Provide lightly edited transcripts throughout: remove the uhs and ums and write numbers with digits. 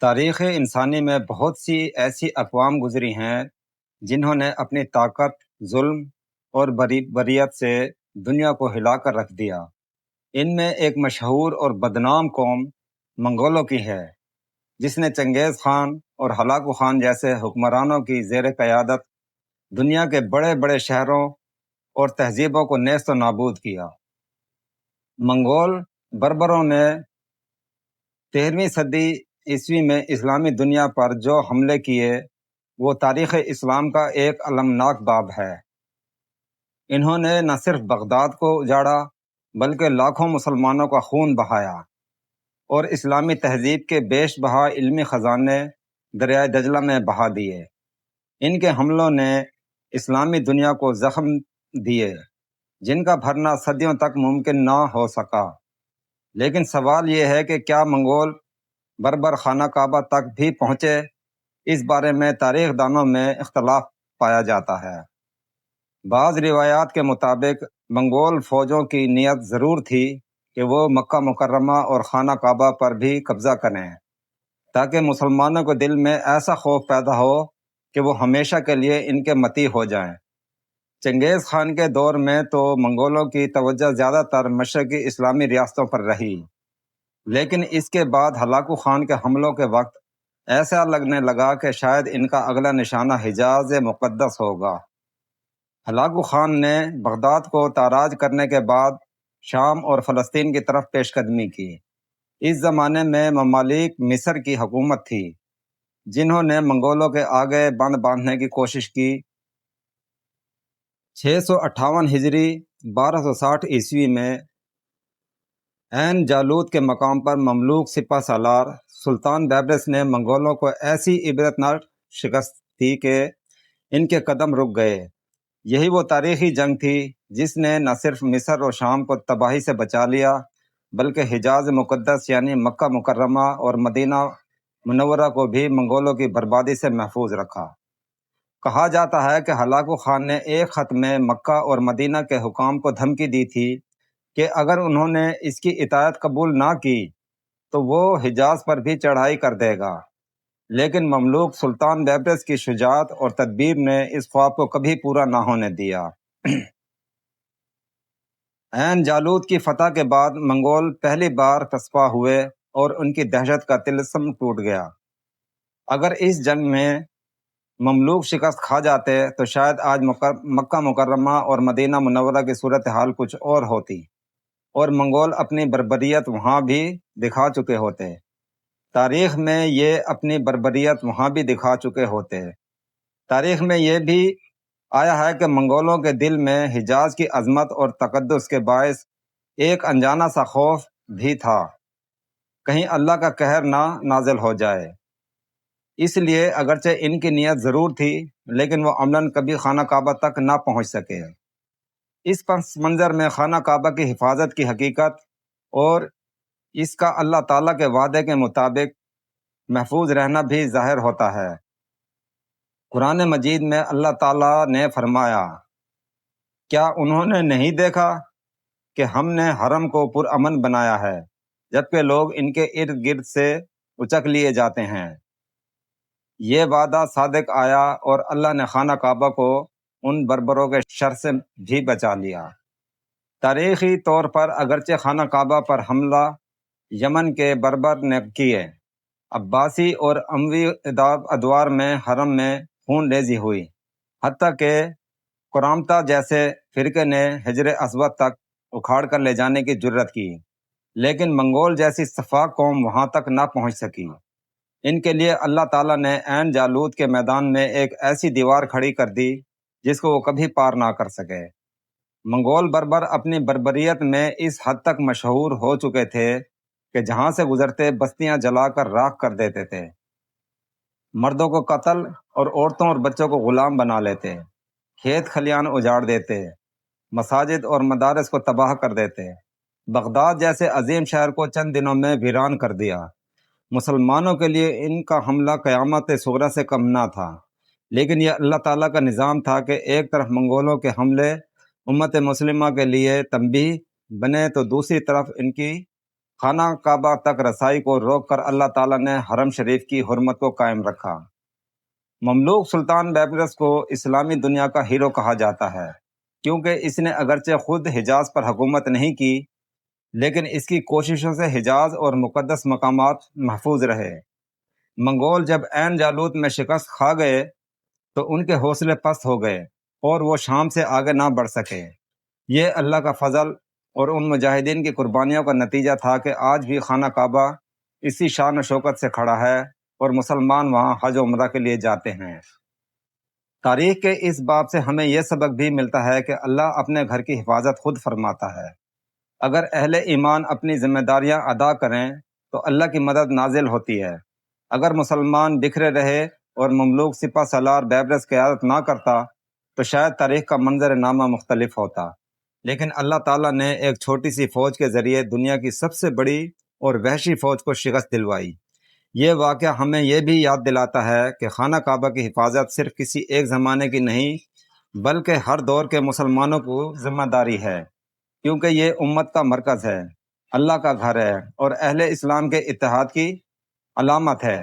تاریخ انسانی میں بہت سی ایسی اقوام گزری ہیں جنہوں نے اپنی طاقت، ظلم اور بریت سے دنیا کو ہلا کر رکھ دیا۔ ان میں ایک مشہور اور بدنام قوم منگولوں کی ہے، جس نے چنگیز خان اور ہلاکو خان جیسے حکمرانوں کی زیر قیادت دنیا کے بڑے بڑے شہروں اور تہذیبوں کو نیست و نابود کیا۔ منگول بربروں نے 13ویں صدی عیسوی میں اسلامی دنیا پر جو حملے کیے وہ تاریخ اسلام کا ایک المناک باب ہے۔ انہوں نے نہ صرف بغداد کو اجاڑا بلکہ لاکھوں مسلمانوں کا خون بہایا اور اسلامی تہذیب کے بیش بہا علمی خزانے دریائے دجلہ میں بہا دیے۔ ان کے حملوں نے اسلامی دنیا کو زخم دیے جن کا بھرنا صدیوں تک ممکن نہ ہو سکا۔ لیکن سوال یہ ہے کہ کیا منگول بربر خانہ کعبہ تک بھی پہنچے؟ اس بارے میں تاریخ دانوں میں اختلاف پایا جاتا ہے۔ بعض روایات کے مطابق منگول فوجوں کی نیت ضرور تھی کہ وہ مکہ مکرمہ اور خانہ کعبہ پر بھی قبضہ کریں، تاکہ مسلمانوں کے دل میں ایسا خوف پیدا ہو کہ وہ ہمیشہ کے لیے ان کے مطیع ہو جائیں۔ چنگیز خان کے دور میں تو منگولوں کی توجہ زیادہ تر مشرقی اسلامی ریاستوں پر رہی، لیکن اس کے بعد ہلاکو خان کے حملوں کے وقت ایسا لگنے لگا کہ شاید ان کا اگلا نشانہ حجاز مقدس ہوگا۔ ہلاکو خان نے بغداد کو تاراج کرنے کے بعد شام اور فلسطین کی طرف پیش قدمی کی۔ اس زمانے میں ممالک مصر کی حکومت تھی جنہوں نے منگولوں کے آگے بند باندھنے کی کوشش کی۔ 658 ہجری 1260 عیسوی میں عین جالوت کے مقام پر مملوک سپہ سالار سلطان بیبرس نے منگولوں کو ایسی عبرتناک شکست دی کہ ان کے قدم رک گئے۔ یہی وہ تاریخی جنگ تھی جس نے نہ صرف مصر اور شام کو تباہی سے بچا لیا بلکہ حجاز مقدس یعنی مکہ مکرمہ اور مدینہ منورہ کو بھی منگولوں کی بربادی سے محفوظ رکھا۔ کہا جاتا ہے کہ ہلاکو خان نے ایک خط میں مکہ اور مدینہ کے حکام کو دھمکی دی تھی کہ اگر انہوں نے اس کی اطاعت قبول نہ کی تو وہ حجاز پر بھی چڑھائی کر دے گا، لیکن مملوک سلطان بیبرس کی شجاعت اور تدبیر نے اس خواب کو کبھی پورا نہ ہونے دیا۔ عین جالوت کی فتح کے بعد منگول پہلی بار پسپا ہوئے اور ان کی دہشت کا طلسم ٹوٹ گیا۔ اگر اس جنگ میں مملوک شکست کھا جاتے تو شاید آج مکہ مکرمہ اور مدینہ منورہ کی صورتحال کچھ اور ہوتی اور منگول اپنی بربریت وہاں بھی دکھا چکے ہوتے۔ تاریخ میں یہ اپنی بربریت وہاں بھی دکھا چکے ہوتے۔ تاریخ میں یہ بھی آیا ہے کہ منگولوں کے دل میں حجاز کی عظمت اور تقدس کے باعث ایک انجانا سا خوف بھی تھا، کہیں اللہ کا قہر نہ نازل ہو جائے۔ اس لیے اگرچہ ان کی نیت ضرور تھی لیکن وہ عملاً کبھی خانہ کعبہ تک نہ پہنچ سکے۔ اس پس منظر میں خانہ کعبہ کی حفاظت کی حقیقت اور اس کا اللہ تعالیٰ کے وعدے کے مطابق محفوظ رہنا بھی ظاہر ہوتا ہے۔ قرآن مجید میں اللہ تعالیٰ نے فرمایا، کیا انہوں نے نہیں دیکھا کہ ہم نے حرم کو پرامن بنایا ہے جبکہ لوگ ان کے ارد گرد سے اچک لیے جاتے ہیں۔ یہ وعدہ صادق آیا اور اللہ نے خانہ کعبہ کو ان بربروں کے شر سے بھی بچا لیا۔ تاریخی طور پر اگرچہ خانہ کعبہ پر حملہ یمن کے بربر نے کیے، عباسی اور اموی ادوار میں حرم میں خون ریزی ہوئی، حتیٰ کہ قرامطہ جیسے فرقے نے حجر اسود تک اکھاڑ کر لے جانے کی جرت کی، لیکن منگول جیسی سفاک قوم وہاں تک نہ پہنچ سکی۔ ان کے لیے اللہ تعالیٰ نے عین جالوت کے میدان میں ایک ایسی دیوار کھڑی کر دی جس کو وہ کبھی پار نہ کر سکے۔ منگول بربر اپنی بربریت میں اس حد تک مشہور ہو چکے تھے کہ جہاں سے گزرتے بستیاں جلا کر راکھ کر دیتے تھے، مردوں کو قتل اور عورتوں اور بچوں کو غلام بنا لیتے، کھیت کھلیان اجاڑ دیتے، مساجد اور مدارس کو تباہ کر دیتے، بغداد جیسے عظیم شہر کو چند دنوں میں ویران کر دیا۔ مسلمانوں کے لیے ان کا حملہ قیامت صغریٰ سے کم نہ تھا، لیکن یہ اللہ تعالیٰ کا نظام تھا کہ ایک طرف منگولوں کے حملے امت مسلمہ کے لیے تنبیہ بنے تو دوسری طرف ان کی خانہ کعبہ تک رسائی کو روک کر اللہ تعالیٰ نے حرم شریف کی حرمت کو قائم رکھا۔ مملوک سلطان بیبرس کو اسلامی دنیا کا ہیرو کہا جاتا ہے، کیونکہ اس نے اگرچہ خود حجاز پر حکومت نہیں کی، لیکن اس کی کوششوں سے حجاز اور مقدس مقامات محفوظ رہے۔ منگول جب عین جالوت میں شکست کھا گئے تو ان کے حوصلے پست ہو گئے اور وہ شام سے آگے نہ بڑھ سکے۔ یہ اللہ کا فضل اور ان مجاہدین کی قربانیوں کا نتیجہ تھا کہ آج بھی خانہ کعبہ اسی شان و شوکت سے کھڑا ہے اور مسلمان وہاں حج و عمرہ کے لیے جاتے ہیں۔ تاریخ کے اس باب سے ہمیں یہ سبق بھی ملتا ہے کہ اللہ اپنے گھر کی حفاظت خود فرماتا ہے۔ اگر اہل ایمان اپنی ذمہ داریاں ادا کریں تو اللہ کی مدد نازل ہوتی ہے۔ اگر مسلمان بکھرے رہے اور مملوک سپہ سالار بیبرس قیادت نہ کرتا تو شاید تاریخ کا منظر نامہ مختلف ہوتا، لیکن اللہ تعالیٰ نے ایک چھوٹی سی فوج کے ذریعے دنیا کی سب سے بڑی اور وحشی فوج کو شکست دلوائی۔ یہ واقعہ ہمیں یہ بھی یاد دلاتا ہے کہ خانہ کعبہ کی حفاظت صرف کسی ایک زمانے کی نہیں بلکہ ہر دور کے مسلمانوں کو ذمہ داری ہے، کیونکہ یہ امت کا مرکز ہے، اللہ کا گھر ہے اور اہل اسلام کے اتحاد کی علامت ہے۔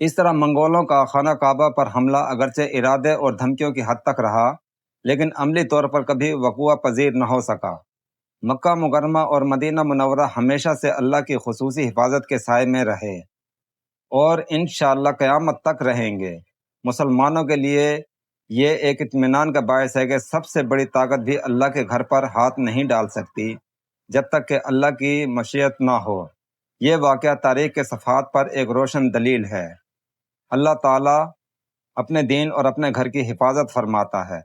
اس طرح منگولوں کا خانہ کعبہ پر حملہ اگرچہ ارادے اور دھمکیوں کی حد تک رہا، لیکن عملی طور پر کبھی وقوع پذیر نہ ہو سکا۔ مکہ مکرمہ اور مدینہ منورہ ہمیشہ سے اللہ کی خصوصی حفاظت کے سائے میں رہے اور انشاءاللہ قیامت تک رہیں گے۔ مسلمانوں کے لیے یہ ایک اطمینان کا باعث ہے کہ سب سے بڑی طاقت بھی اللہ کے گھر پر ہاتھ نہیں ڈال سکتی جب تک کہ اللہ کی مشیت نہ ہو۔ یہ واقعہ تاریخ کے صفحات پر ایک روشن دلیل ہے۔ اللہ تعالیٰ اپنے دین اور اپنے گھر کی حفاظت فرماتا ہے۔